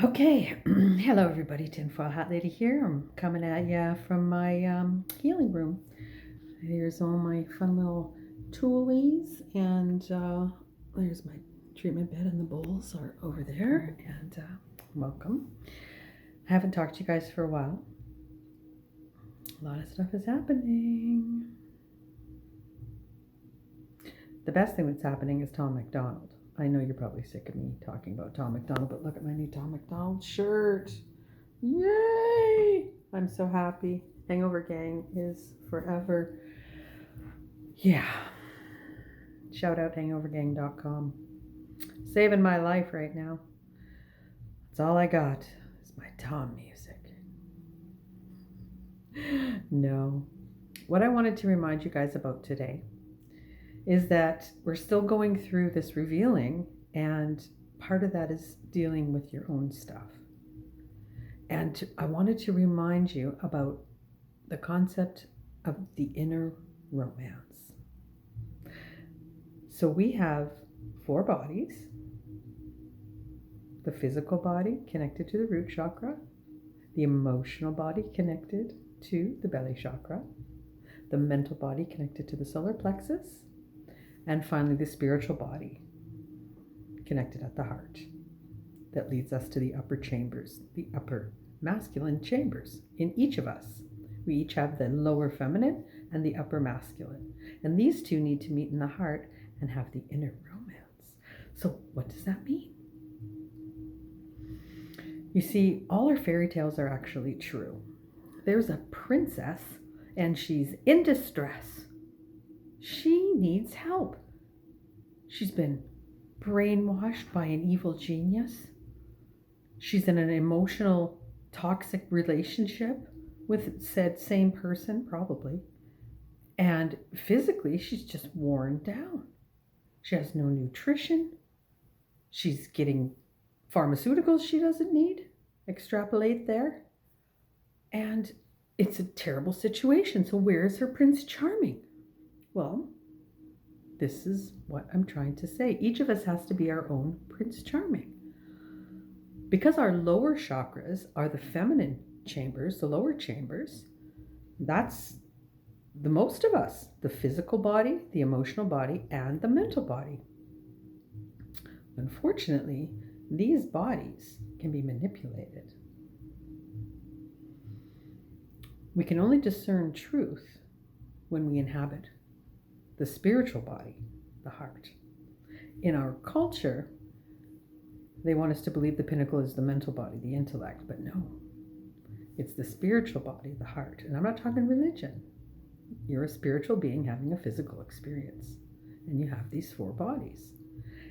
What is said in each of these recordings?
Okay, hello everybody, Tinfoil Hat Lady here. I'm coming at you from my healing room. Here's all my fun little toolies, and there's my treatment bed, and the bowls are over there. And welcome. I haven't talked to you guys for a while. A lot of stuff is happening. The best thing that's happening is Tom McDonald. I know you're probably sick of me talking about Tom McDonald, but look at my new Tom McDonald shirt. Yay! I'm so happy. Hangover Gang is forever. Yeah. Shout out hangovergang.com. Saving my life right now. That's all I got is my Tom music. No. What I wanted to remind you guys about today is that we're still going through this revealing, and part of that is dealing with your own stuff. And I wanted to remind you about the concept of the inner romance. So we have 4 bodies: the physical body connected to the root chakra, the emotional body connected to the belly chakra, the mental body connected to the solar plexus, and finally the spiritual body connected at the heart. That leads us to the upper chambers, the upper masculine chambers in each of us. We each have the lower feminine and the upper masculine. And these two need to meet in the heart and have the inner romance. So what does that mean? You see, all our fairy tales are actually true. There's a princess and she's in distress. She needs help. She's been brainwashed by an evil genius. She's in an emotional, toxic relationship with said same person, probably. And physically, she's just worn down. She has no nutrition. She's getting pharmaceuticals she doesn't need. Extrapolate there. And it's a terrible situation. So where is her Prince Charming? Well, this is what I'm trying to say. Each of us has to be our own Prince Charming. Because our lower chakras are the feminine chambers, the lower chambers, that's the most of us: the physical body, the emotional body, and the mental body. Unfortunately, these bodies can be manipulated. We can only discern truth when we inhabit the spiritual body, the heart. In our culture, they want us to believe the pinnacle is the mental body, the intellect, but no. It's the spiritual body, the heart. And I'm not talking religion. You're a spiritual being having a physical experience. And you have these 4 bodies.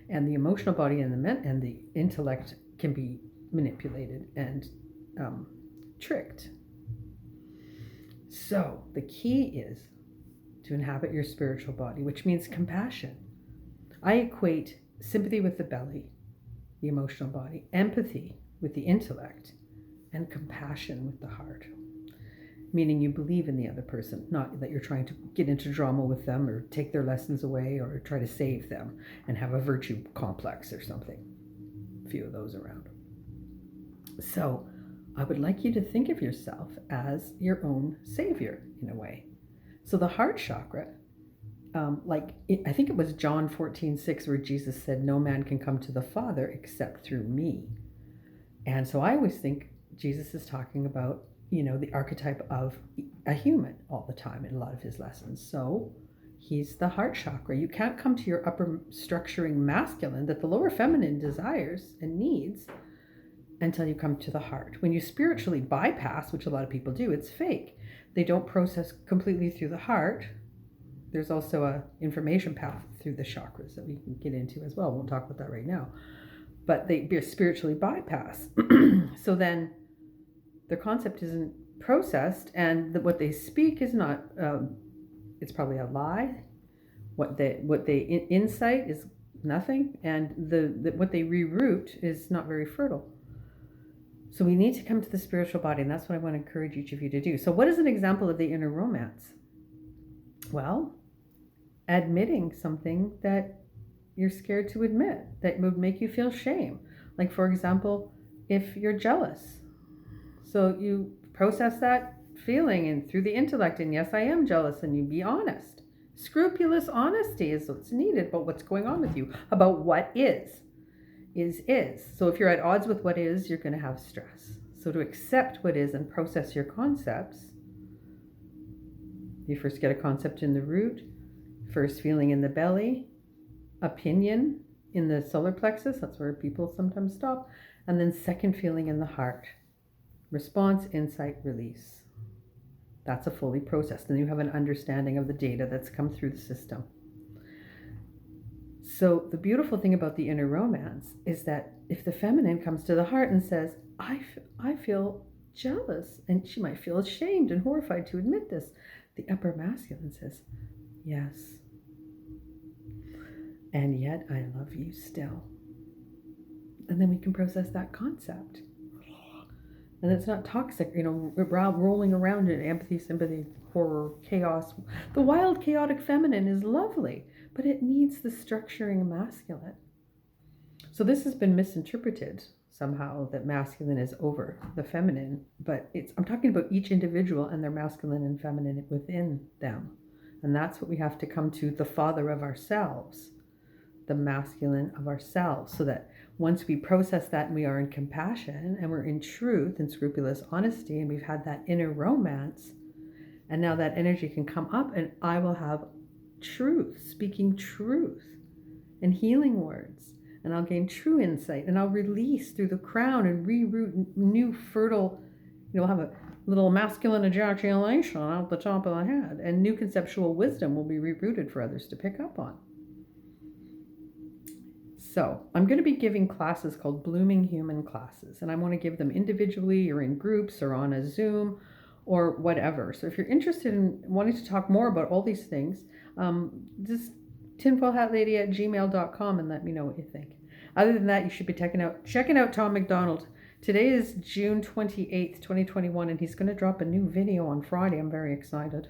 And the emotional body and the intellect can be manipulated and tricked. So the key is to inhabit your spiritual body, which means compassion. I equate sympathy with the belly, the emotional body, empathy with the intellect, and compassion with the heart. Meaning you believe in the other person, not that you're trying to get into drama with them or take their lessons away or try to save them and have a virtue complex or something. A few of those around. So I would like you to think of yourself as your own savior in a way. So the heart chakra, I think it was John 14:6 where Jesus said, "No man can come to the Father except through me." And so I always think Jesus is talking about, the archetype of a human all the time in a lot of his lessons. So he's the heart chakra. You can't come to your upper structuring masculine that the lower feminine desires and needs until you come to the heart. When you spiritually bypass, which a lot of people do, it's fake. They don't process completely through the heart. There's also a information path through the chakras that we can get into as well. Won't talk about that right now. But they spiritually bypass. So then their concept isn't processed, and what they speak is not, it's probably a lie. What they insight is nothing, and what they reroute is not very fertile. So we need to come to the spiritual body, and that's what I want to encourage each of you to do. So what is an example of the inner romance? Well, admitting something that you're scared to admit, that would make you feel shame. Like, for example, if you're jealous. So you process that feeling and through the intellect, and yes, I am jealous, and you be honest. Scrupulous honesty is what's needed about what's going on with you, about what is. So if you're at odds with what is, you're going to have stress. So to accept what is and process your concepts, you first get a concept in the root, first feeling in the belly, opinion in the solar plexus, that's where people sometimes stop, and then second feeling in the heart. Response, insight, release. That's a fully processed. Then you have an understanding of the data that's come through the system. So the beautiful thing about the inner romance is that if the feminine comes to the heart and says, I feel jealous, and she might feel ashamed and horrified to admit this, the upper masculine says, yes, and yet I love you still. And then we can process that concept. And it's not toxic, rolling around in empathy, sympathy, horror, chaos. The wild, chaotic feminine is lovely, but it needs the structuring masculine. So this has been misinterpreted somehow, that masculine is over the feminine, but I'm talking about each individual and their masculine and feminine within them. And that's what we have to come to, the father of ourselves, the masculine of ourselves, so that once we process that and we are in compassion and we're in truth and scrupulous honesty, and we've had that inner romance, and now that energy can come up, and I will have truth, speaking truth and healing words, and I'll gain true insight, and I'll release through the crown and reroot new fertile, I'll have a little masculine ejaculation out the top of the head, and new conceptual wisdom will be rerouted for others to pick up on. So I'm going to be giving classes called Blooming Human classes, and I want to give them individually or in groups or on a Zoom or whatever. So if you're interested in wanting to talk more about all these things, just tinfoilhatlady@gmail.com and let me know what you think. Other than that, you should be checking out Tom McDonald. Today is June 28th, 2021, and he's going to drop a new video on Friday. I'm very excited.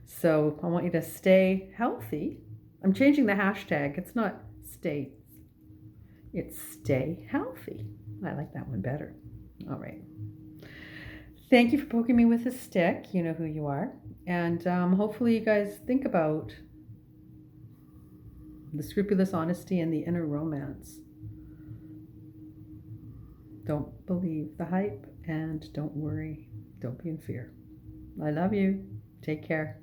So I want you to stay healthy. I'm changing the hashtag. It's not stay. It's stay healthy. I like that one better. All right. Thank you for poking me with a stick. You know who you are. And hopefully you guys think about the scrupulous honesty and the inner romance. Don't believe the hype, and don't worry. Don't be in fear. I love you. Take care.